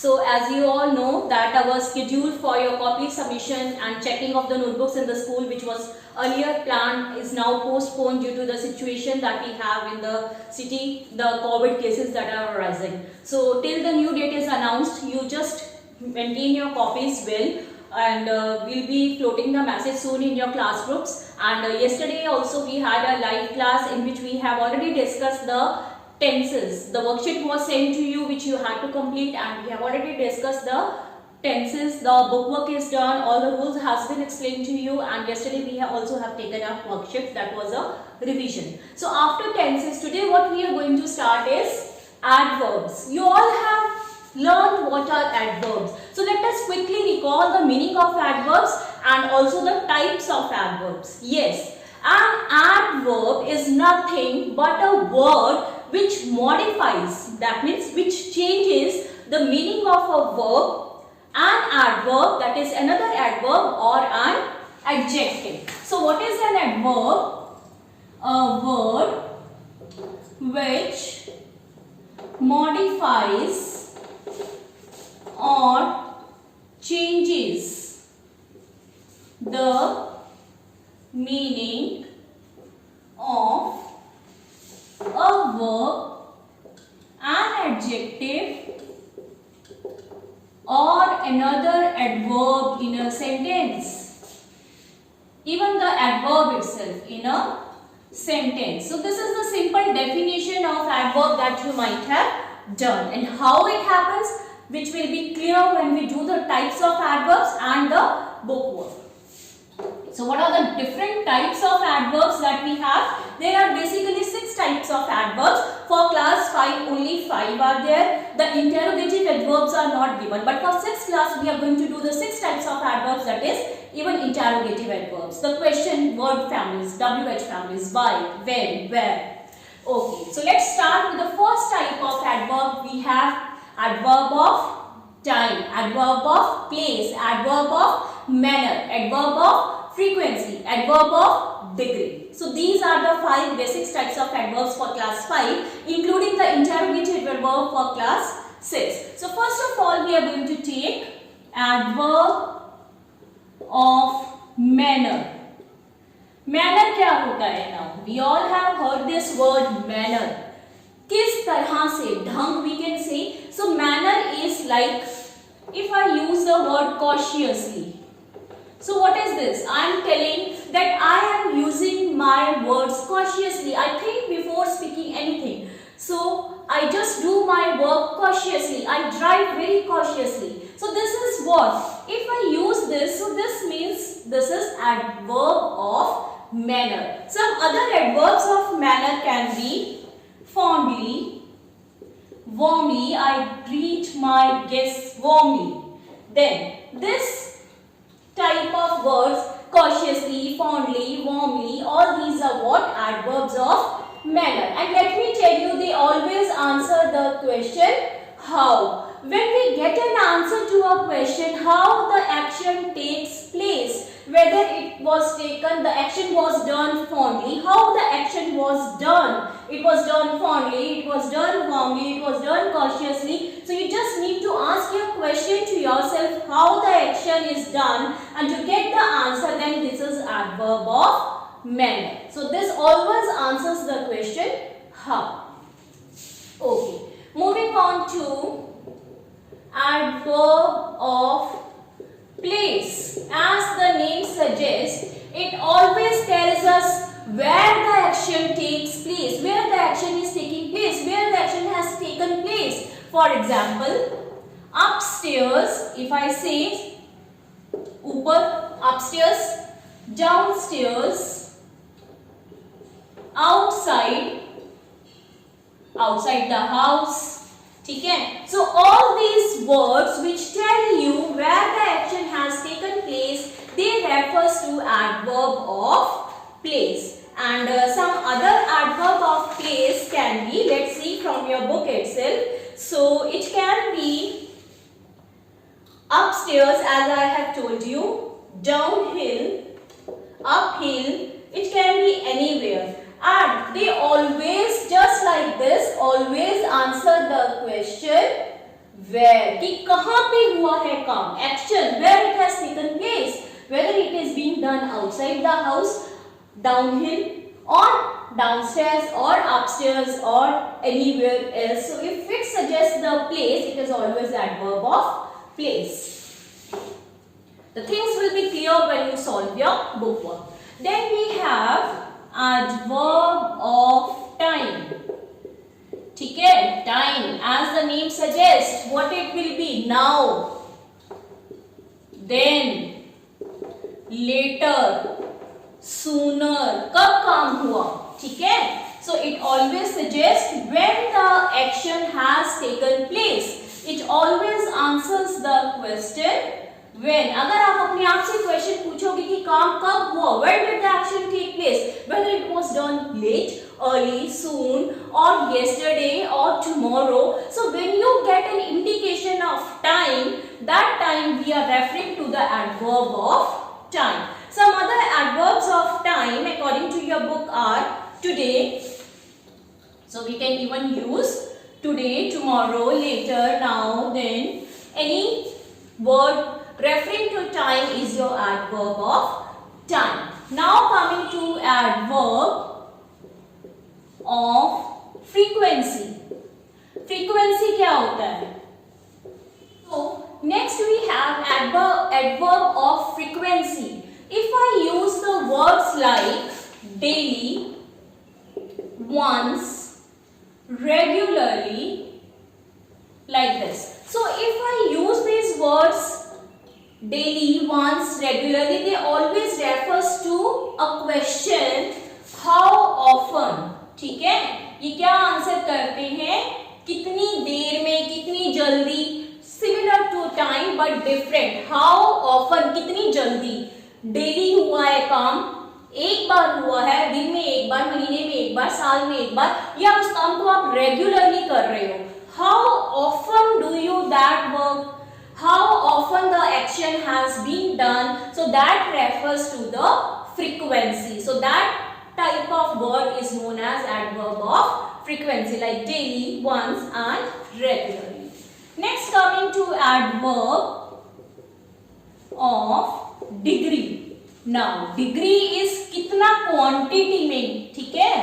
So as you all know that our schedule for your copy submission and checking of the notebooks in the school, which was earlier planned, is now postponed due to the situation that we have in the city, the COVID cases that are arising. So till the new date is announced, you just maintain your copies well, and we'll be floating the message soon in your class groups. And yesterday also we had a live class in which we have already discussed the tenses. The worksheet was sent to you which you had to complete, and we have already discussed the tenses. The bookwork is done, all the rules has been explained to you, and yesterday we have also have taken up worksheets. That was a revision. So after tenses, today what we are going to start is adverbs. You all have learned what are adverbs. So let us quickly recall the meaning of adverbs and also the types of adverbs. Yes, an adverb is nothing but a word which modifies, that means which changes the meaning of a verb. An adverb, that is another adverb or an adjective. So what is an adverb? A word which modifies or changes the meaning of a verb, an adjective or another adverb in a sentence. Even the adverb itself in a sentence. So this is the simple definition of adverb that you might have done, and how it happens, which will be clear when we do the types of adverbs and the bookwork. So what are the different types of adverbs that we have? There are basically 6 types of adverbs. For class 5 only 5 are there. The interrogative adverbs are not given, but for 6th class we are going to do the 6 types of adverbs, that is even interrogative adverbs. The question word families, WH families, why, when, where. Okay, so let's start with the first type of adverb. We have adverb of time, adverb of place, adverb of manner, adverb of frequency, adverb of degree. So these are the 5 basic types of adverbs for class 5, including the interrogative adverb for class 6. So first of all we are going to take adverb of manner. Manner क्या होता है? Now we all have heard this word manner. किस तरह से, ढंग we can say. So manner is like, if I use the word cautiously. So what is this? I am telling that I am using my words cautiously. I think before speaking anything. So I just do my work cautiously. I drive very cautiously. So this is what? If I use this, so this means this is adverb of manner. Some other adverbs of manner can be fondly, warmly. I greet my guests warmly. Then this type of words, cautiously, fondly, warmly, all these are what? Adverbs of manner. And let me tell you, they always answer the question how. When we get an answer to a question, how the action takes place, whether it was taken, the action was done fondly, how the action was done. It was done fondly, it was done warmly, it was done cautiously. So you just need to ask your question to yourself how the action is done, and to get the answer, then this is adverb of manner. So this always answers the question how. Okay, moving on to adverb of place. As the name suggests, it always tells us where the action takes place, where the action is taking place, where the action has taken place. For example, upstairs, if I say ऊपर, upstairs, downstairs, outside, outside the house. ठीक है? So all these words which tell you where the action has taken place, they refers to adverb of place. And some other adverb of place can be, let's see from your book itself. So it can be upstairs, as I have told you, downhill, uphill. It can be anywhere. And they always, just like this, always answer the question where कि कहाँ पे हुआ है काम, action where it has taken place, whether it is being done outside the house, downhill or downstairs or upstairs or anywhere else. So if it suggests the place, it is always adverb of place. The things will be clear when you solve your book work. Then we have adverb of time. ठीक है, time as the name suggests what it will be, now, then, later, sooner, कब काम हुआ, ठीक है. So it always suggests when the action has taken place. It always answers the question when. अगर आप अपने आप से क्वेश्चन पूछोगे कि काम कब हुआ, when did the action take place, whether it was done late, early, soon or yesterday or tomorrow. So when you get an indication of time, that time we are referring to the adverb of time. Some other adverbs of time according to your book are today. So we can even use today, tomorrow, later, now, then. Any word referring to time is your adverb of time. Now coming to adverb of frequency. Frequency क्या होता है? So next we have adverb of frequency. If I use the words like daily, once, regularly, like this. So if I use these words daily, once, regularly, they always refers to a question, how often. ठीक है, ये क्या answer करते हैं, कितनी देर में, कितनी जल्दी, similar to time but different. How often, कितनी जल्दी. डेली हुआ है काम, एक बार हुआ है, दिन में एक बार, महीने में एक बार, साल में एक बार, या उस काम को आप रेगुलरली कर रहे हो. How often do you that work, how often the action has been done, so that refers to the frequency. So that type of word is known as adverb of frequency, like daily, once and regularly. Next coming to adverb of degree. Now degree is कितना quantity में, ठीक है,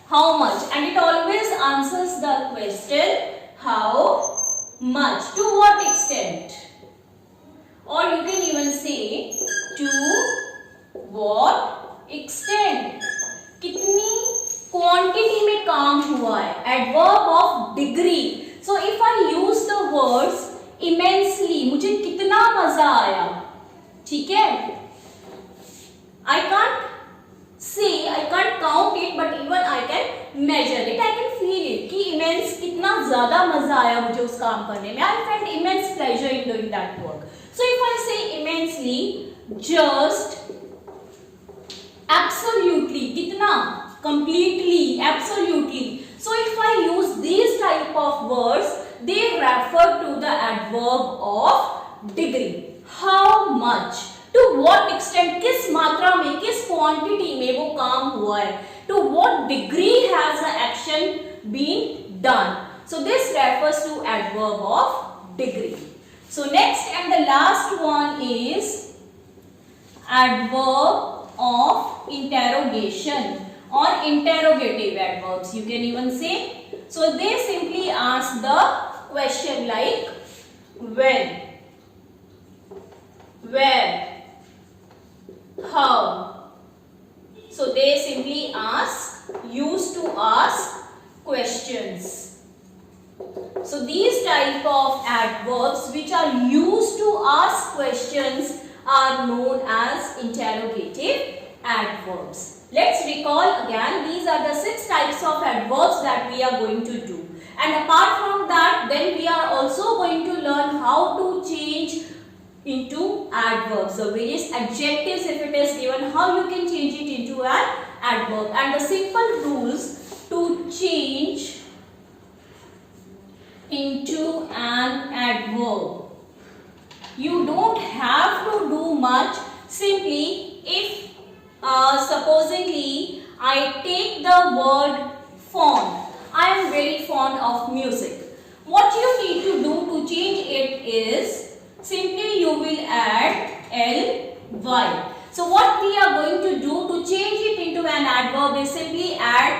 how much, and it always answers the question how much, to what extent, or you can even say to what extent, कितनी quantity में काम हुआ है. Adverb of degree. So if I use the words immensely, मुझे कितना मजा आया, ठीक है, I can't say, I can't count it, but even I can measure it, I can feel it कि इमेंस, कितना ज्यादा मजा आया मुझे उस काम करने में. I felt immense pleasure in doing that work. So if I से इमेंसली, जस्ट, absolutely, कितना, completely, absolutely. So if I use these type of words, they refer to the adverb of degree. How much, to what extent, किस मात्रा में, किस quantity में वो काम हुआ है, to what degree has the action been done. So this refers to adverb of degree. So next and the last one is adverb of interrogation or interrogative adverbs, you can even say. So they simply ask the question like when, where, how. So they simply used to ask questions. So these type of adverbs which are used to ask questions are known as interrogative adverbs. Let's recall again, these are the 6 types of adverbs that we are going to do. And apart from that, then we are also going to learn how to change into adverbs. The various adjectives, if it is given, how you can change it into an adverb. And the simple rules to change into an adverb. You don't have to do much. Simply, if supposingly I take the word fond, I am very fond of music. What you need to do to change it is simply you will add ly. So what we are going to do to change it into an adverb is simply add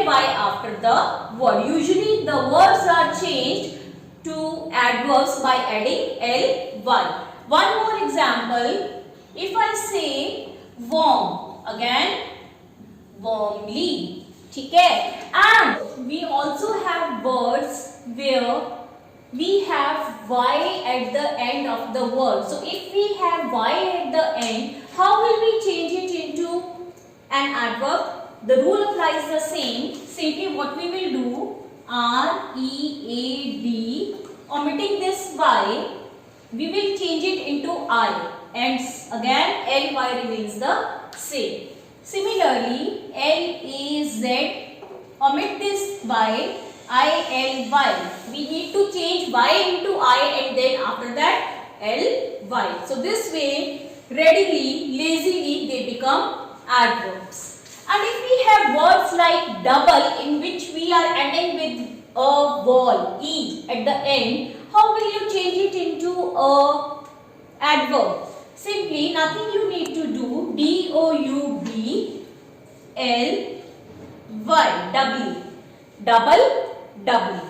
ly after the word. Usually the words are changed to adverbs by adding ly. One more example. If I say warm, again warmly. Okay? And we also have words where we have y at the end of the word. So if we have y at the end, how will we change it into an adverb? The rule applies the same. Simply what we will do, R-E-A-D, omitting this y, we will change it into I, and again ly remains the same. Similarly, L-A-Z, omit this y, I-L-Y. We need to change y into I and then after that L-Y. So this way, readily, lazily they become adverbs. And if we have words like double in which we are ending with a vowel, E at the end, how will you change it into a adverb? Simply nothing you need to do, D-O-U-B-L-Y, doubly. Double, doubly.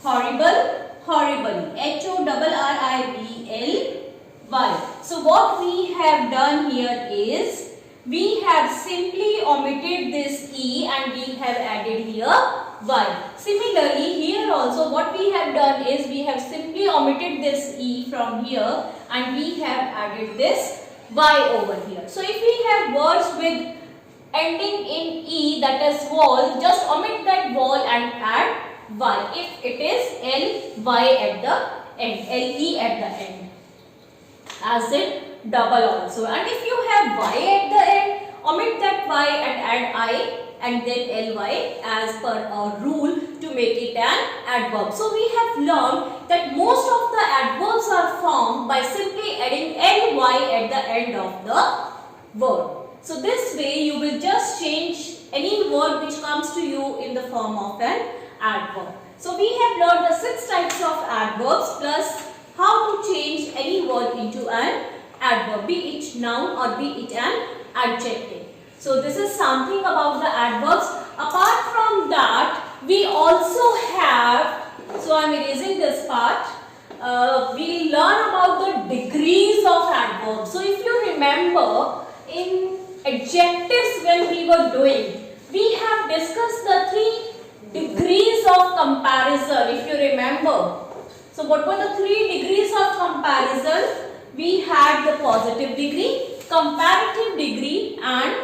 Horrible, horribly. H-O-R-R-I-B-L-Y. So what we have done here is, we have simply omitted this E and we have added here Y. Similarly, here also what we have done is, we have simply omitted this E from here and we have added this Y over here. So if we have words with ending in E, that is wall, just omit that wall and add Y. If it is L-Y at the end, L-E at the end, as in double also. And if you have Y at the end, omit that Y and add I and then L-Y as per our rule to make it an adverb. So we have learned that most of the adverbs are formed by simply adding L-Y at the end of the word. So this way you will just change any word which comes to you in the form of an adverb. So we have learned the 6 types of adverbs plus how to change any word into an adverb, be it noun or be it an adjective. So this is something about the adverbs. Apart from that, we also have, so I am erasing this part, we learn about the degrees of adverbs. So if you remember, in adjectives when we were doing, we have discussed the 3 degrees of comparison, if you remember. So what were the 3 degrees of comparison? We had the positive degree, comparative degree and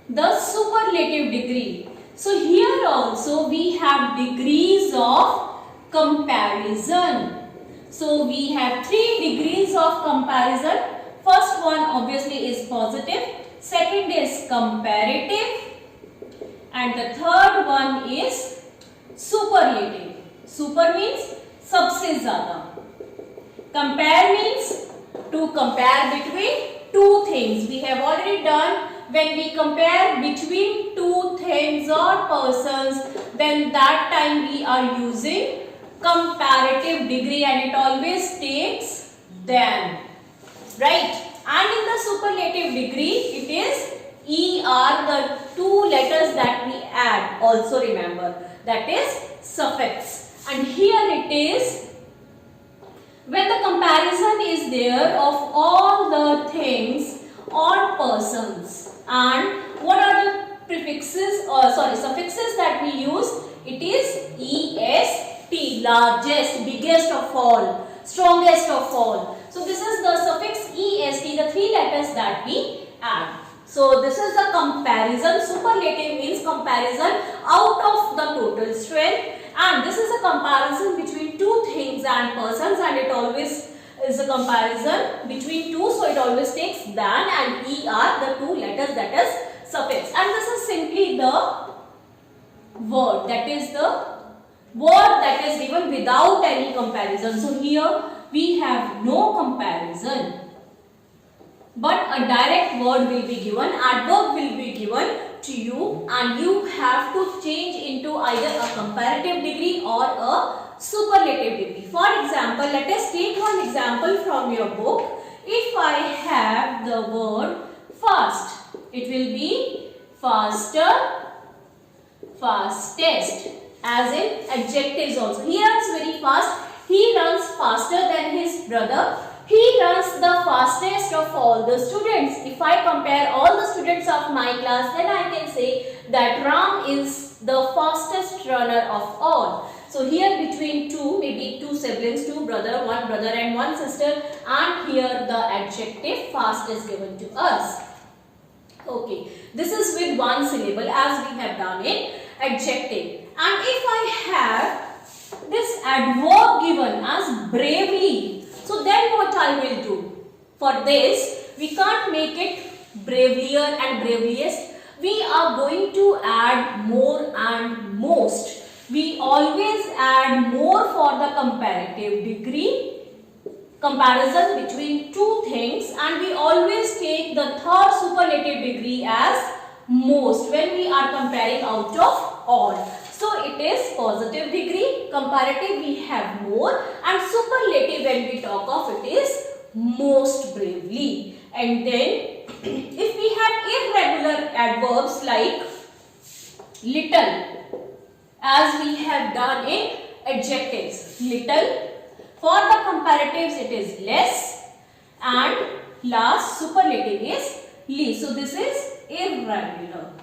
the superlative degree. So here also we have degrees of comparison. So we have 3 degrees of comparison. First one obviously is positive, second is comparative and the third one is superlative. Super means सबसे ज़्यादा. Compare means to compare between 2 things. We have already done when we compare between 2 things or persons, then that time we are using comparative degree and it always takes than. Right? And in the superlative degree, it is ER, the 2 letters that we add. Also remember, that is suffix. And here it is when the comparison is there of all the things or persons. And what are the prefixes or suffixes that we use? It is EST, largest, biggest of all, strongest of all. So this is the suffix EST, the 3 letters that we add. So this is the comparison. Superlative means comparison out of the total strength. And this is a comparison between 2 things and persons, and it always is a comparison between 2, so it always takes than and ER, the 2 letters, that is suffix. And this is simply the word, that is the word that is given without any comparison. So here we have no comparison, but a direct word will be given, adverb will be given to you and you have to change into either a comparative degree or a superlative degree. For example, let us take one example from your book. If I have the word fast, it will be faster, fastest, as in adjectives also. He runs very fast. He runs faster than his brother. He runs the fastest of all the students. If I compare all the students of my class, then I can say that Ram is the fastest runner of all. So here between two, maybe two siblings, one brother and one sister, and here the adjective fast is given to us. Okay, this is with one syllable as we have done in adjective. And if I have this adverb given as bravely, so then what I will do? For this, we can't make it bravelier and braveliest. We are going to add more and most. We always add more for the comparative degree, comparison between two things, and we always take the third superlative degree as most when we are comparing out of all. So it is positive degree, comparative we have more, and superlative when we talk of it is most bravely. And then if we have irregular adverbs like little, as we have done in adjectives, little. For the comparatives it is less, and last superlative is least. So this is irregular.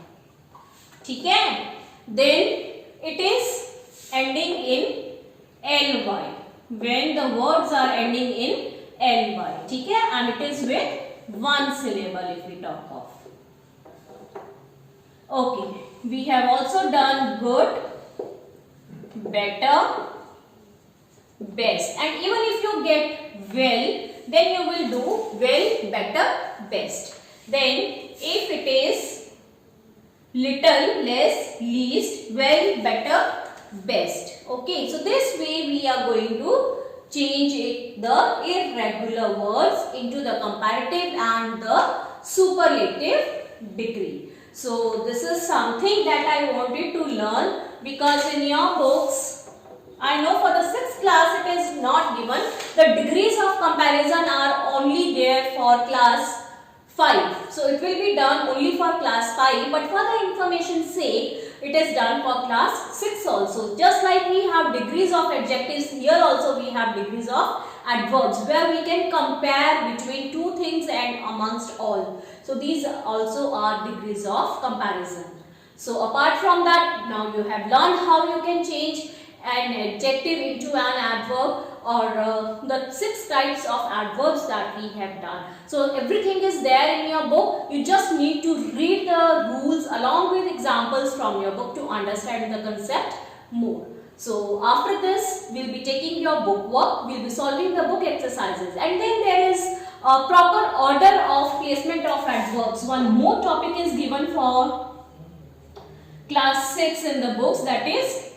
Okay? Then it is ending in ly. When the words are ending in ly. Okay? And it is with one syllable if we talk of. Okay. We have also done good, better, best. And even if you get well, then you will do well, better, best. Then if it is little, less, least, well, better, best. Okay, so this way we are going to change the irregular words into the comparative and the superlative degree. So this is something that I wanted to learn, because in your books, I know for the 6th class it is not given. The degrees of comparison are only there for class 5. So it will be done only for class 5, but for the information's sake, it is done for class 6 also. Just like we have degrees of adjectives, here also we have degrees of adverbs, where we can compare between two things and amongst all. So these also are degrees of comparison. So apart from that, now you have learned how you can change an adjective into an adverb, or the 6 types of adverbs that we have done. So everything is there in your book. You just need to read the rules along with examples from your book to understand the concept more. So after this, we will be taking your book work, we will be solving the book exercises, and then there is a proper order of placement of adverbs. One more topic is given for class 6 in the books, that is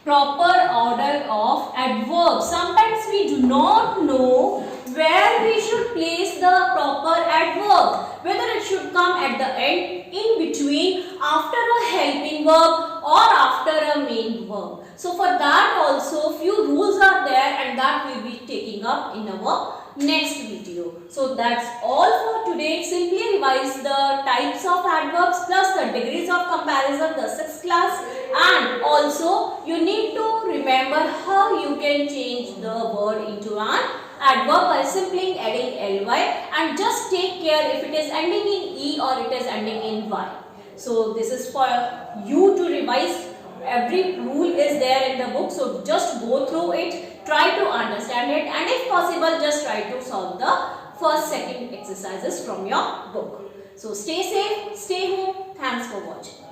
proper order of adverbs. Sometimes we do not know where we should place the proper adverb, whether it should come at the end, in between, after a helping verb, or after a main verb. So for that also few rules are there, and that we will be taking up in our next video. So that's all for today. Simply revise the types of adverbs plus the degrees of comparison, the 6th class, and also you need to remember how you can change the word into an adverb by simply adding ly, and just take care if it is ending in e or it is ending in y. So this is for you to revise. Every rule is there in the book, so just go through it, try to understand it, and if possible just try to solve the first, second exercises from your book. So stay safe, stay home. Thanks for watching.